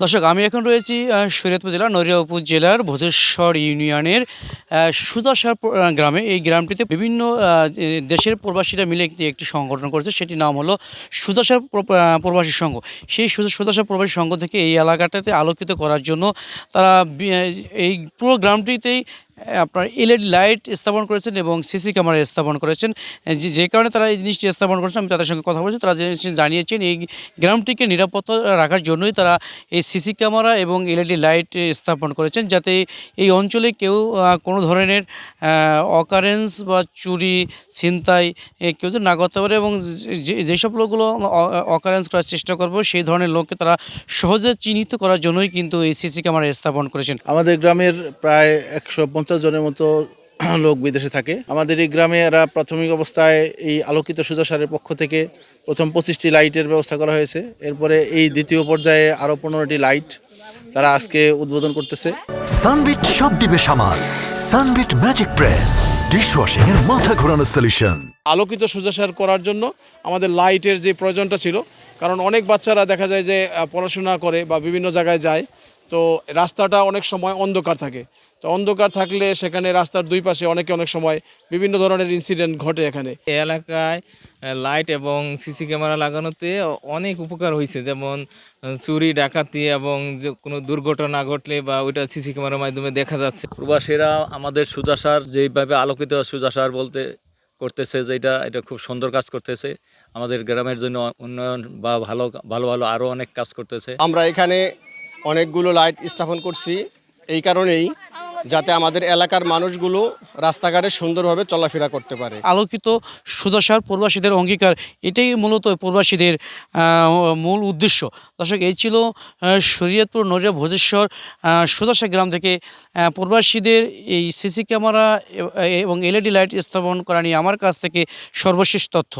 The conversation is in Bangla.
দর্শক, আমি এখন রয়েছি শরীয়তপুর জেলার নড়িয়া উপজেলার ভোজেশ্বর ইউনিয়নের সুধাসার গ্রামে। এই গ্রামটিতে বিভিন্ন দেশের প্রবাসীরা মিলে একটি সংগঠন করেছে, সেটির নাম হলো সুধাসার প্রবাসী সংঘ। সেই সুধাসার প্রবাসী সংঘ থেকে এই এলাকাটাতে আলোকিত করার জন্য তারা এই পুরো গ্রামটিতেই আপনার এলইডি লাইট স্থাপন করেছেন এবং সিসি ক্যামেরা স্থাপন করেছেন। যে কারণে তারা এই জিনিসটি স্থাপন করেছেন, আমি তাদের সঙ্গে কথা বলছি। তারা জানিয়েছেন এই গ্রামটিকে নিরাপত্তা রাখার জন্যই তারা এই সিসি ক্যামেরা এবং এলইডি লাইট স্থাপন করেছেন, যাতে এই অঞ্চলে কেউ কোনো ধরনের অকারেন্স বা চুরি ছিনতাই কেউ যেন না করতে পারে, এবং যেসব লোকগুলো অকারেন্স করার চেষ্টা করবে সেই ধরনের লোককে তারা সহজে চিহ্নিত করার জন্যই কিন্তু এই সিসি ক্যামেরা স্থাপন করেছেন। আমাদের গ্রামের প্রায় 150 জনের মতো লোক বিদেশে থাকে। আমাদের এই গ্রামে এরা প্রাথমিক অবস্থায় এই আলোকিত সুজাসারের পক্ষ থেকে প্রথম 25টি লাইটের ব্যবস্থা করা হয়েছে। এরপরে এই দ্বিতীয় পর্যায়ে আরও 15টি লাইট তারা আজকে উদ্বোধন করতেছে। সানবিট সব দিবে সামাল। সানবিট ম্যাজিক প্রেস ডিশওয়াশিং এর মাথা ঘোরানো সলিউশন। আলোকিত সুজাসার করার জন্য আমাদের লাইটের যে প্রয়োজনটা ছিল, কারণ অনেক বাচ্চারা দেখা যায় যে পড়াশোনা করে বা বিভিন্ন জায়গায় যায়, তো রাস্তাটা অনেক সময় অন্ধকার থাকে। তো অন্ধকার থাকলে সেখানে রাস্তার দুই পাশে অনেক সময় বিভিন্ন ধরনের ইনসিডেন্ট ঘটে। এখানে এই এলাকায় লাইট এবং সিসি ক্যামেরা লাগানোতে অনেক উপকার হয়েছে, যেমন চুরি ডাকাতি এবং যে কোনো দুর্ঘটনা ঘটলে বা ওইটা সিসি ক্যামেরার মাধ্যমে দেখা যাচ্ছে। প্রবাসীরা আমাদের সুজাসার যেইভাবে আলোকিত সুজাসার বলতে করতেছে, এটা খুব সুন্দর কাজ করতেছে, আমাদের গ্রামের জন্য উন্নয়ন বা ভালো ভালো ভালো আরও অনেক কাজ করতেছে। আমরা এখানে অনেকগুলো লাইট স্থাপন করছি এই কারণেই, যাতে আমাদের এলাকার মানুষগুলো রাস্তাঘাটে সুন্দরভাবে চলাফেরা করতে পারে। আলোকিত সুধাসার প্রবাসীদের অঙ্গীকার, এটাই মূলত প্রবাসীদের মূল উদ্দেশ্য। দর্শক, এই ছিল শরীয়তপুর নড়িয়া ভোজেশ্বর সুধাসা গ্রাম থেকে প্রবাসীদের এই সিসি ক্যামেরা এবং এলইডি লাইট স্থাপন করা নিয়ে আমার কাছ থেকে সর্বশেষ তথ্য।